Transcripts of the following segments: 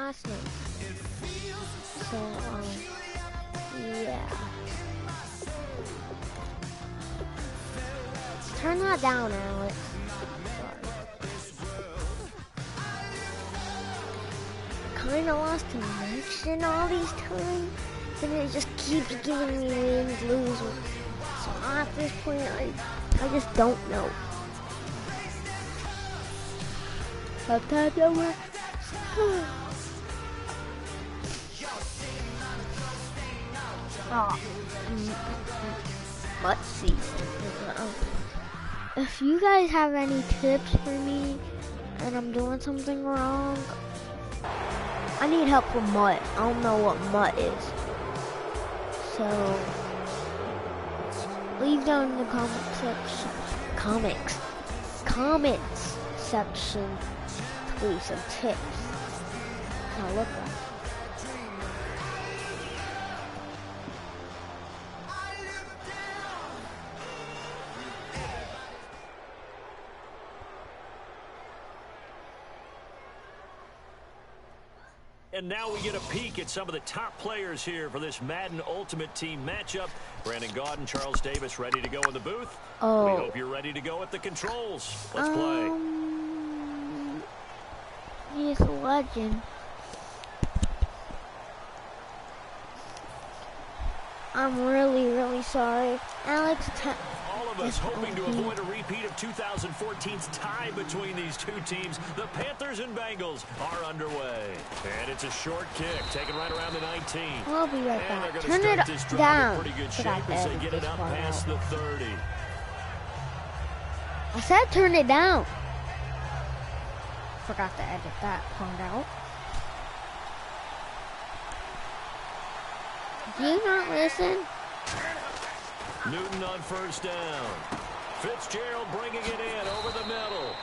last name. So, yeah. Turn that down, Alex. Kinda lost connection all these times, and it just keeps giving me wins, lose. So at this point, I just don't know. Sometimes I work. Let's see. If you guys have any tips for me and I'm doing something wrong, I need help with MUT. I don't know what MUT is. So, leave down in the comments section, please, some tips. I'll look at. And now we get a peek at some of the top players here for this Madden Ultimate Team matchup. Brandon Gaudin, Charles Davis ready to go in the booth. Oh. We hope you're ready to go at the controls. Let's play. He's a legend. I'm really, really sorry. Alex, all of us hoping to avoid a repeat of 2014's tie between these two teams. The Panthers and Bengals are underway. And it's a short kick, taken right around the 19. I'll be right and back. Turn it this down. In pretty good shape as they get it up past the 30. I said turn it down. Forgot to edit that part out. Do you not listen? Newton on first down. Fitzgerald bringing it in over the middle.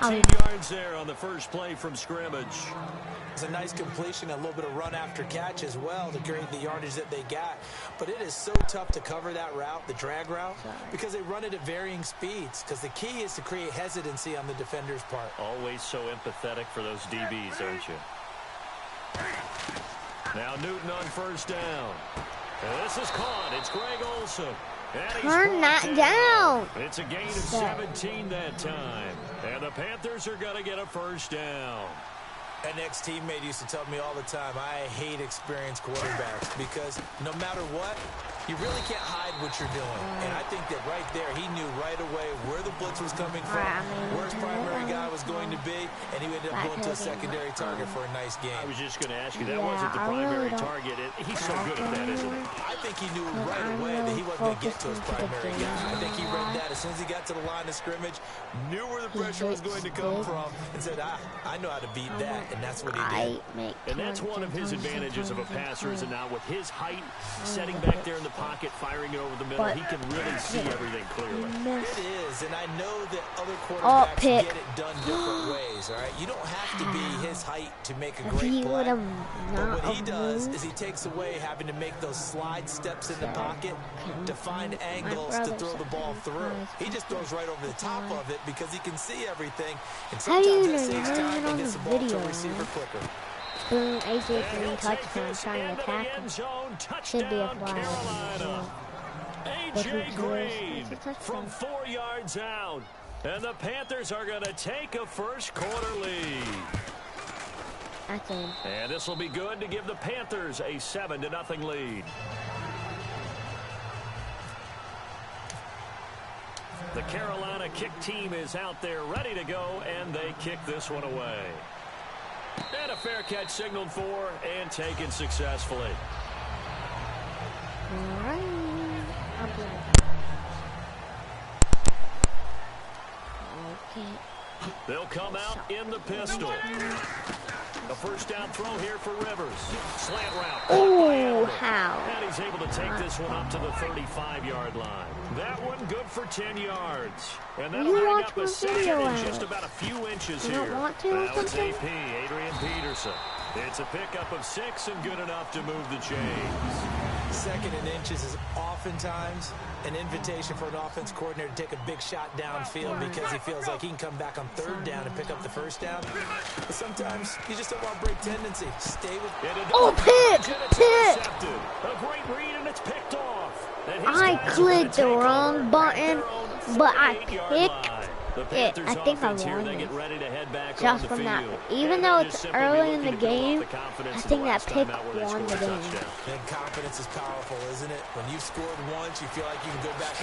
14 yards there on the first play from scrimmage. It's a nice completion, a little bit of run after catch as well to create the yardage that they got. But it is so tough to cover that route, the drag route, because they run it at varying speeds. Because the key is to create hesitancy on the defender's part. Always so empathetic for those DBs, aren't you? Now Newton on first down. And this is caught. It's Greg Olsen. Turn that down. It's a gain of 17 that time. And the Panthers are going to get a first down. An ex-teammate used to tell me all the time, I hate experienced quarterbacks because no matter what, you really can't hide what you're doing. And I think that right there, he knew right away where the blitz was coming from, where his primary guy was going to be, and he ended up going to a secondary target for a nice game. I was just going to ask you, that wasn't the primary target. He's so good at that, isn't he? I think he knew right away that he wasn't going to get to his primary guy. I think he read that as soon as he got to the line of scrimmage, knew where the pressure was going to come from, and said, I know how to beat that. And that's what he did. And that's one of his advantages of a passer, is it not? With his height, setting back there in the pocket, firing it over the middle, he can really see everything clearly. It is, and I know that other quarterbacks get it done different ways, all right? You don't have to be his height to make a great play. But what he does is he takes away having to make those slide steps in the pocket to find angles to throw the ball through. He just throws right over the top of it because he can see everything, and sometimes that saves time and gets the ball to a receiver quicker. Boom, AJ3 touchdown, trying to tackle. Should be a flag. AJ Green from 4 yards out. And the Panthers are going to take a first quarter lead. That's in. And this will be good to give the Panthers a 7-0 lead. The Carolina kick team is out there ready to go, and they kick this one away. And a fair catch signaled for and taken successfully. All right. Okay. They'll come out in the pistol. A first down throw here for Rivers. Slant route. Oh, how? And he's able to take this one up to the 35-yard line. That one good for 10 yards. And that'll bring up a second in just about a few inches here. Now it's AP, Adrian Peterson. It's a pickup of 6 and good enough to move the chains. Second and inches is oftentimes an invitation for an offense coordinator to take a big shot downfield because he feels like he can come back on third down and pick up the first down. But sometimes you just don't want to break tendency. Stay with it. Oh, pick! A great read, and it's picked off. I clicked the wrong button, but I picked it. I think I won it. Just from that. Even though it's early in the game, I think that pick won the game. And confidence is powerful, isn't it? When you've scored once, you feel like you can go back.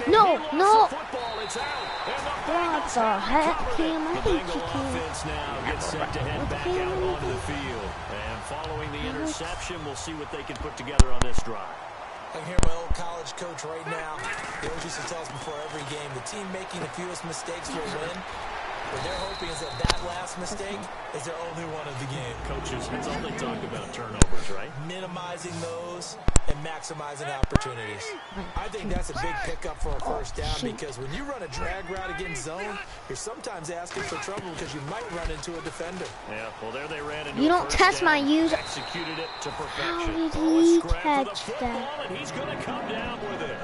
No, no. What the heck, Cam? I think you now gets set to head back out onto the field. And following the interception, we'll see what they can put together on this drive. I can hear my old college coach right now. He always used to tell us before every game, the team making the fewest mistakes will win. What they're hoping is that last mistake is their only one of the game. Coaches, that's all they talk about, turnovers, right? Minimizing those and maximizing opportunities. I think that's a big pickup for a first down because when you run a drag route against zone, you're sometimes asking for trouble because you might run into a defender. Yeah, well, there they ran into You don't test my use. Executed it to perfection. How did he catch that? And he's going to come down with it.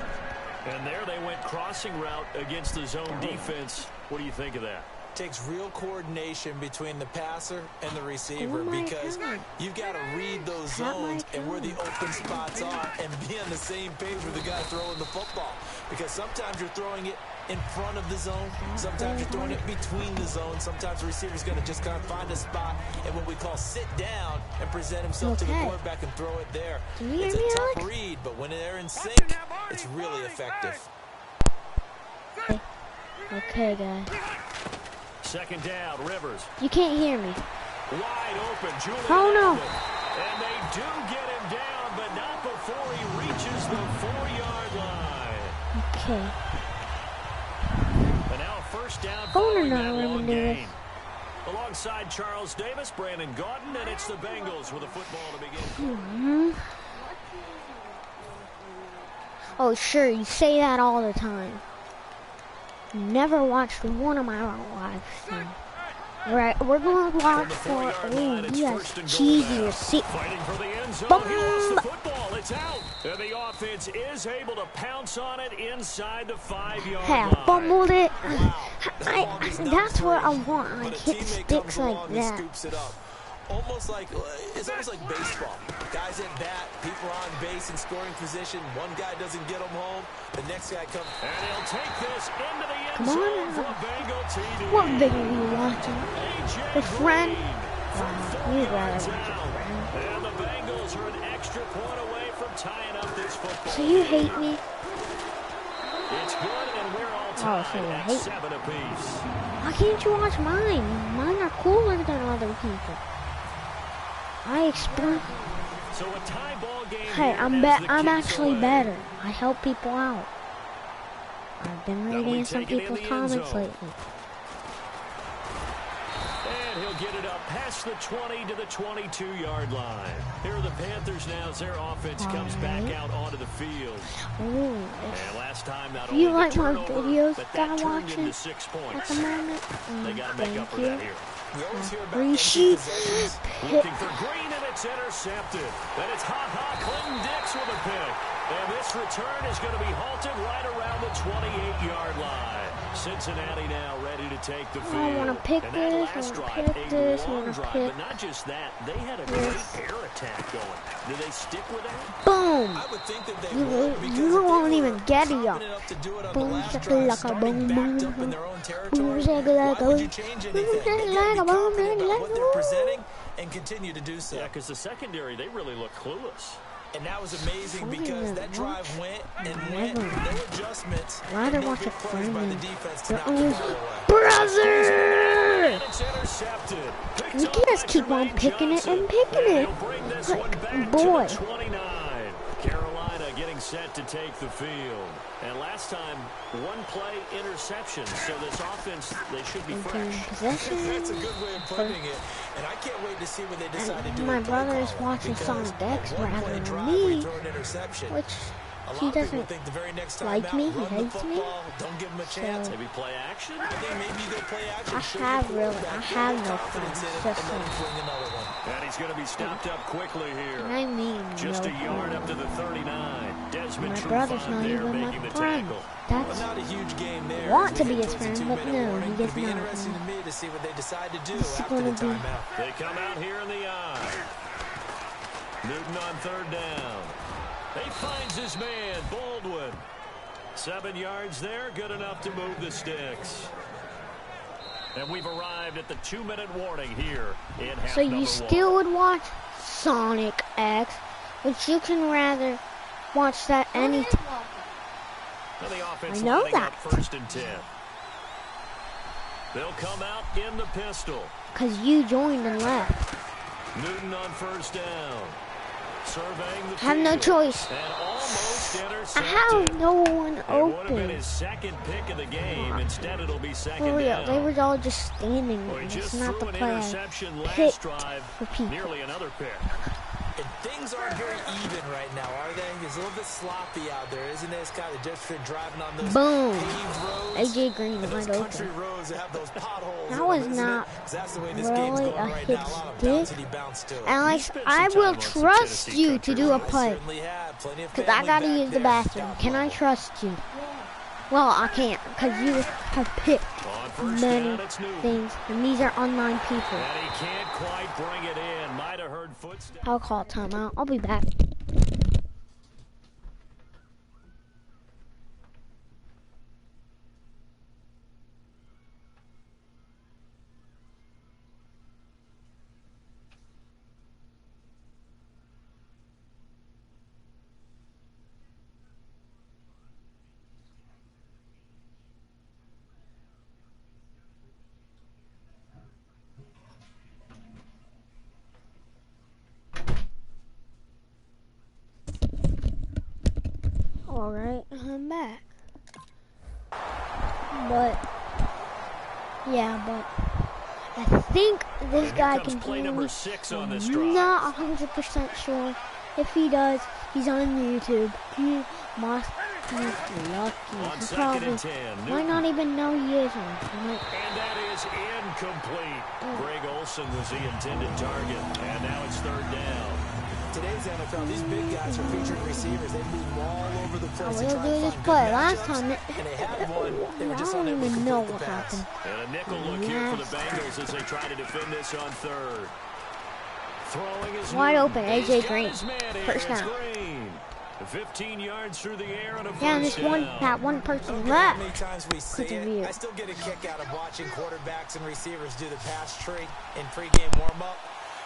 And there they went crossing route against the zone defense. What do you think of that? Takes real coordination between the passer and the receiver because you've got to read those zones and where the open spots are and be on the same page with the guy throwing the football. Because sometimes you're throwing it in front of the zone, sometimes you're throwing it between the zones, sometimes the receiver's going to just kind of find a spot and what we call sit down and present himself to the quarterback and throw it there. It's a tough read, but when they're in sync, it's really effective. Okay, guys. Second down, Rivers. You can't hear me. Wide open, Julian. Oh, no. And they do get him down, but not before he reaches the 4-yard line. Okay. And now a first down Oh, following no, that no, long no, gain. Alongside Charles Davis, Brandon Gaudin, and it's the Bengals with a football to begin. Oh, sure, you say that all the time. Never watched one of my lives. So. Alright, we're going to watch for. Oh, he has cheesy receipt. Boom! It's out. And the offense is able to pounce on it inside the 5-yard line. Fumbled it. That's what I want. I hit sticks like that. It's almost like baseball. Guys at bat, people are on base in scoring position. One guy doesn't get them home. The next guy comes. And he'll take this into the end zone for a Bengal TD. What video are you watching? The friend? You'd rather watch a friend. And the Bengals are an extra point away from tying up this football. So you hate me? It's good, and we're all tied at 7 apiece. Why can't you watch mine? Mine are cooler than other people. I explain. So a tie ball game. Hey, I'm actually better. I help people out. I've been reading some people's comments lately. And he'll get it up past the 20 to the 22-yard line. Here are the Panthers now as their offense comes back out onto the field. Ooh, and last time, not you only like my turnover, videos but that I'm turned watching into 6 points. at the moment? They got to make up for that here. Appreciate Looking for Green, and it's intercepted. And it's Clinton Dix with a pick. And this return is going to be halted right around the 28-yard line. Cincinnati now ready to take the field. I want to pick this, I want to pick this, I want to pick. But not just that, they had a great air attack going. Did they stick with that? Boom! I would think that they would, You won't even get it up. Boom, shakalaka, boom, boom, boom. Boom, shakalaka, would you change anything? What they're presenting and continue to do so. Yeah, because the secondary, they really look clueless. And that was amazing because that drive went and went. No adjustments. Rather watch it for by the defense to knock the ball away. Brother! It's intercepted. You can just keep on picking it and picking it. Like, boy. Carolina getting set to take the field. And last time, one play interception. So this offense, they should be fresh. That's a good way of putting it. And I can't wait to see what they decide to do. My brother is watching Sonic X rather than me, which he doesn't like me. He hates me. Don't give him a chance. Maybe play action. Maybe you go play action. I have no friends. Just And he's going to be stopped up quickly here. I mean, just a yard up to the 39. Desmond my brother's not even my friend. That's not a huge game there. Want to be his friend, but no, he gets not. Interesting to me to see what they decide to do after the timeout. They come out here in the eye. Newton on third down. He finds his man, Baldwin. 7 yards there, good enough to move the sticks. And we've arrived at the 2-minute warning here in half So you still would watch Sonic X, but you can rather watch that anytime. I know that. First and 10. They'll come out in the pistol. Because you joined and left. Newton on first down. Surveying the I have no choice. I have no one open. Would have been his second pick of the game. Instead, it'll be second For real, down. they were all just standing there. It's not the play I picked for people. Nearly another pick. And things aren't very even right now, are they? It's a little bit sloppy out there, isn't it? It's kind of just for driving on those boom. paved roads. AJ Green wide open. Country roads that have those potholes. That was not really a hit stick. Alex, I will trust you to do a play. Because I got to use the bathroom. Can I trust you? Well, I can't, because you have picked many things, and these are online people. And he can't quite bring it in. Might have heard footsteps. I'll call timeout. I'll be back. Alright, I'm back. But, yeah, but I think this guy can hear me. I'm not 100% sure. If he does, he's on YouTube. He must be lucky. He probably might not even know he is on. And that is incomplete. Greg Olsen was the intended target. And now it's third down. Today's NFL, these big guys are featured receivers. They move all over the place. I will do this play. Last time, and they had one. They were just I don't unable even to know complete what the pass. happened. And a nickel look here for the Bengals as they try to defend this on third. Throwing is wide open, AJ Green. First down. 15 yards through the air on a first yeah, and this down. that one person left. Many times we see it. I still get a kick out of watching quarterbacks and receivers do the pass tree in pregame warm-up.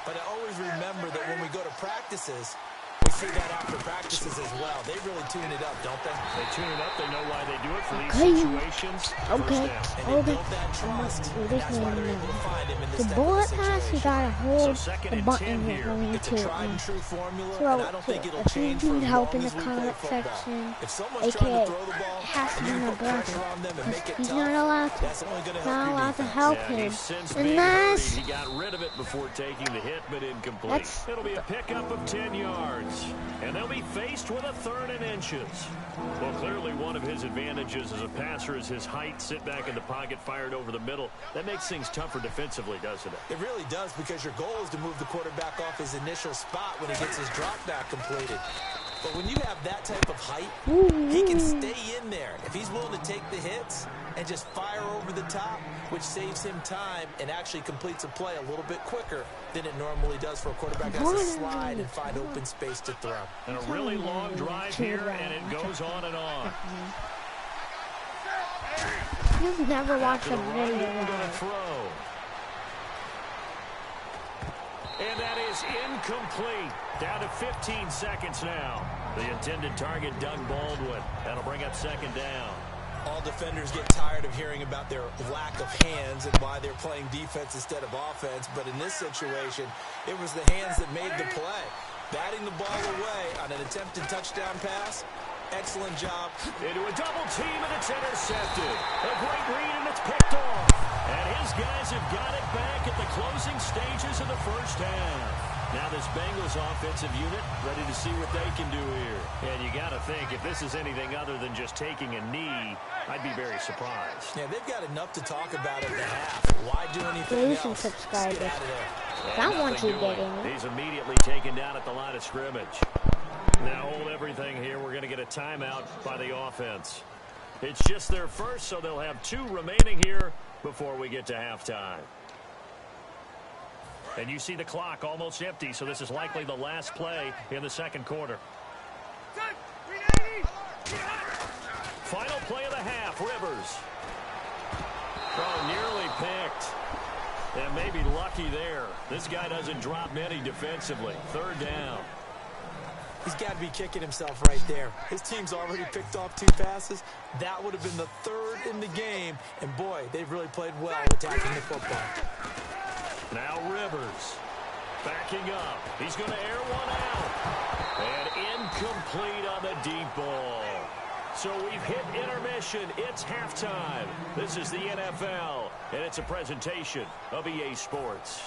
But I always remember that when we go to practices, we see that after practices as well. They really tune it up, don't they? They tune it up. They know why they do it for these situations. Okay. The bullet pass, you gotta hold the button you're going to throw it to. If you need help in the comment section, aka it has to be my brother. He's not allowed to help him. Unless he got rid of it before taking the hit, but incomplete. It'll be a pickup of 10 yards. And they'll be faced with a 3rd and inches. Well, clearly one of his advantages as a passer is his height. Sit back in the pocket, fired over the middle. That makes things tougher defensively, doesn't it? It really does, because your goal is to move the quarterback off his initial spot when he gets his drop back completed. But when you have that type of height, he can stay in there if he's willing to take the hits and just fire over the top, which saves him time and actually completes a play a little bit quicker than it normally does for a quarterback that has to slide and find open space to throw. And a really long drive here, and it goes on and on. You've never watched a video. And that is incomplete. Down to 15 seconds now. The intended target, Doug Baldwin. That'll bring up second down. All defenders get tired of hearing about their lack of hands and why they're playing defense instead of offense. But in this situation, it was the hands that made the play. Batting the ball away on an attempted touchdown pass. Excellent job. Into a double team, and it's intercepted. A great read, and it's picked off. And his guys have got it back at the closing stages of the first half. Now this Bengals offensive unit ready to see what they can do here. And you got to think, if this is anything other than just taking a knee, I'd be very surprised. Yeah, they've got enough to talk about at the half. Why do anything else? Lose some subscribers. Get out of there. I want you getting it. He's immediately taken down at the line of scrimmage. Now hold everything here. We're going to get a timeout by the offense. It's just their first, so they'll have 2 remaining here before we get to halftime. And you see the clock almost empty, so this is likely the last play in the second quarter. Final play of the half, Rivers. Oh, nearly picked. And maybe lucky there. This guy doesn't drop many defensively. Third down. He's got to be kicking himself right there. His team's already picked off 2 passes. That would have been the 3rd in the game. And, boy, they've really played well attacking the football. Now Rivers backing up. He's going to air one out. And incomplete on the deep ball. So we've hit intermission. It's halftime. This is the NFL, and it's a presentation of EA Sports.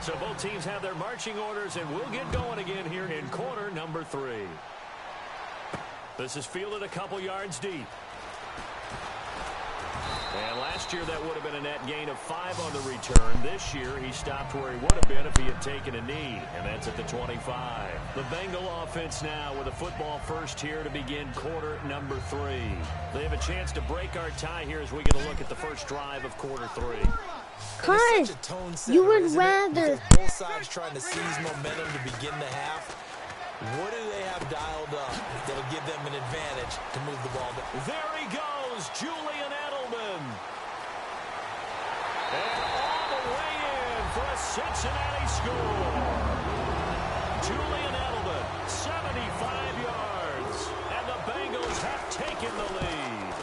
So both teams have their marching orders, and we'll get going again here in quarter number 3. This is fielded a couple yards deep. And last year that would have been a net gain of 5 on the return. This year he stopped where he would have been if he had taken a knee, and that's at the 25. The Bengal offense now with a football first here to begin quarter number 3. They have a chance to break our tie here as we get a look at the first drive of quarter 3. Cause you would rather. Both sides trying to seize momentum to begin the half. What do they have dialed up that'll give them an advantage to move the ball down? There he goes, Julian Edelman. And all the way in for a Cincinnati score. Julian Edelman, 75 yards. And the Bengals have taken the lead.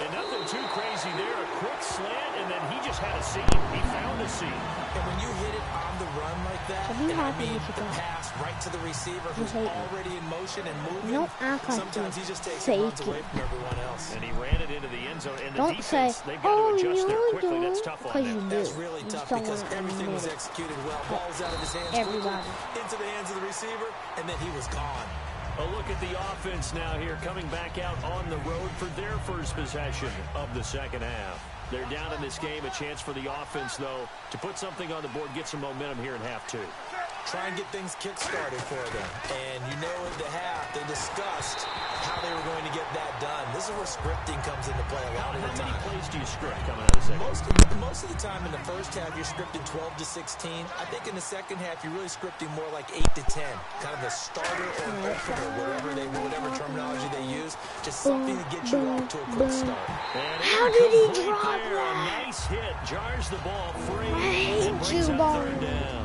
And nothing too crazy there. A quick slant, and then he just had a seam. He found a seam. And when you hit it on the run like that, and I mean the pass right to the receiver who's already in motion and moving, sometimes he just takes it runs away from everyone else. And he ran it into the end zone. And the Don't defense, say, they've got to adjust there quickly. That's tough on them. That's really tough because everything was executed well. Ball's out of his hands quickly, into the hands of the receiver, and then he was gone. A look at the offense now here, coming back out on the road for their first possession of the second half. They're down in this game. A chance for the offense, though, to put something on the board, get some momentum here in half 2. Try and get things kick-started for them. And you know at the half, they discussed how they were going to get that done. This is where scripting comes into play a lot of the time. How many plays do you script coming out of the second? Most of the time in the first half, you're scripting 12 to 16. I think in the second half, you're really scripting more like 8 to 10. Kind of a starter or opener, whatever terminology they use. Just something to get you off to a quick start. How did he drop that? A nice hit. Jars the ball free. I hate you, third down.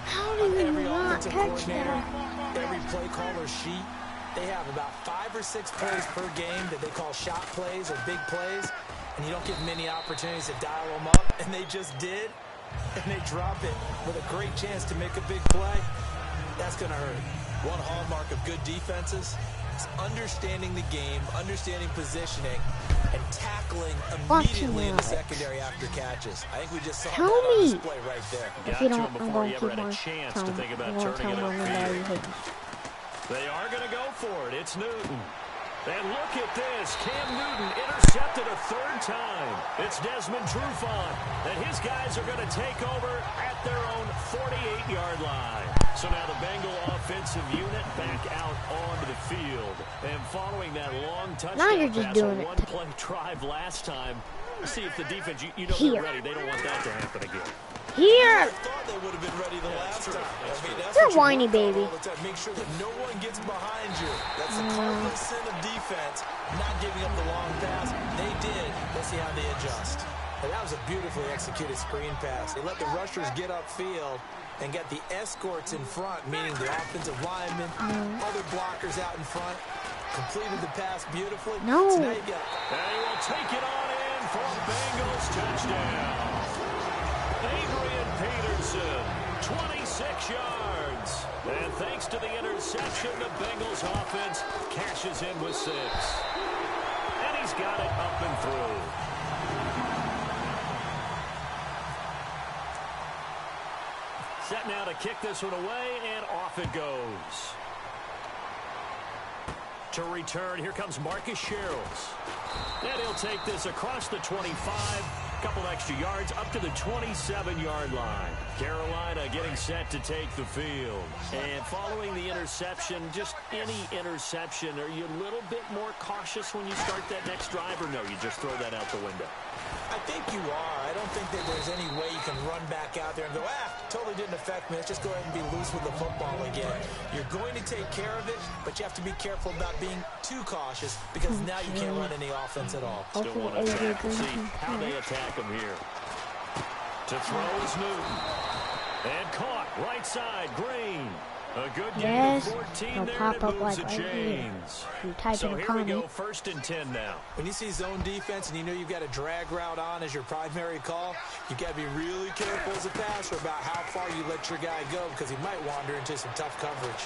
How do you not catch that? Every play caller sheet, they have about 5 or 6 plays per game that they call shot plays or big plays, and you don't get many opportunities to dial them up, and they just did, and they drop it with a great chance to make a big play. That's going to hurt. One hallmark of good defenses is understanding the game, understanding positioning, and tackling immediately in the secondary after catches. I think we just saw that on display right there. If you don't, I'm going to keep on telling They are going to go for it. It's Newton. And look at this. Cam Newton intercepted a 3rd time. It's Desmond Trufant. And his guys are going to take over at their own 48-yard line. So now the Bengal offensive unit back out onto the field. And following that long touchdown pass on one-play drive last time, see if the defense, you know they're ready. They don't want that to happen again. Here. I thought they would have been ready the last time. I mean, that's you're whiny, baby. Make sure that no one gets behind you. That's the cardinal sin of defense, not giving up the long pass. They did. Let's see how they adjust. And that was a beautifully executed screen pass. They let the rushers get upfield and get the escorts in front, meaning the offensive linemen, other blockers out in front. Completed the pass beautifully. No. So now you got, and he will take it on in for a Bengals touchdown. Adrian Peterson Wilson, 26 yards. And thanks to the interception, the Bengals offense cashes in with 6. And he's got it up and through. Set now to kick this one away, and off it goes. To return, here comes Marcus Sherrills. And he'll take this across the 25. Couple extra yards up to the 27-yard line. Carolina getting set to take the field. And following the interception, just any interception, are you a little bit more cautious when you start that next drive, or no, you just throw that out the window? I think you are. I don't think that there's any way you can run back out there and go, totally didn't affect me. Let's just go ahead and be loose with the football again. You're going to take care of it, but you have to be careful about being too cautious because now you can't run any offense at all. Still want to attack. We'll see how they attack him here. To throw is Newton. And caught right side, Green. A good game of 14 there, and it moves the chains. So here we go, 1st and 10 now. When you see zone defense and you know you've got a drag route on as your primary call, you've got to be really careful as a passer about how far you let your guy go because he might wander into some tough coverage.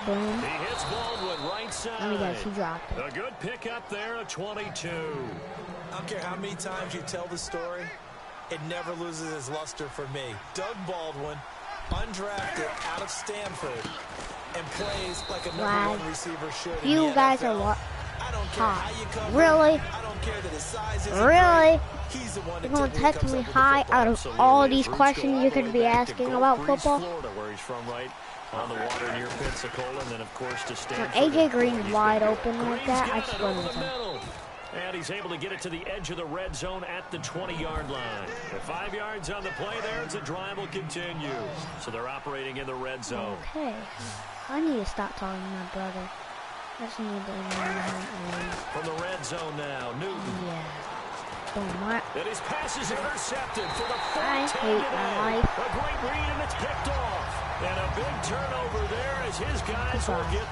Boom. He hits Baldwin right side. Oh, yes, he dropped it. A good pickup there, a 22. I don't care how many times you tell the story, it never loses its luster for me. Doug Baldwin, undrafted out of Stanford, and plays like a number 1 receiver should. You guys are what? I don't care how you cover. Really? I don't care that his size isn't really? great. He's the one You're going to text me high out of all these questions you could be asking about football? Florida, where he's from, right on the water near Pensacola, and then of course to Stanford. AJ Green's wide open like that. I just wouldn't say. And he's able to get it to the edge of the red zone at the 20-yard line. The 5 yards on the play there as the drive will continue. So they're operating in the red zone. Okay. I need to stop talking to my brother. I just need to From the red zone now, Newton. Yeah. Boom. And his pass is intercepted for the 4th I hate my life. A great read, and it's picked off. And a big turnover there as his guys will get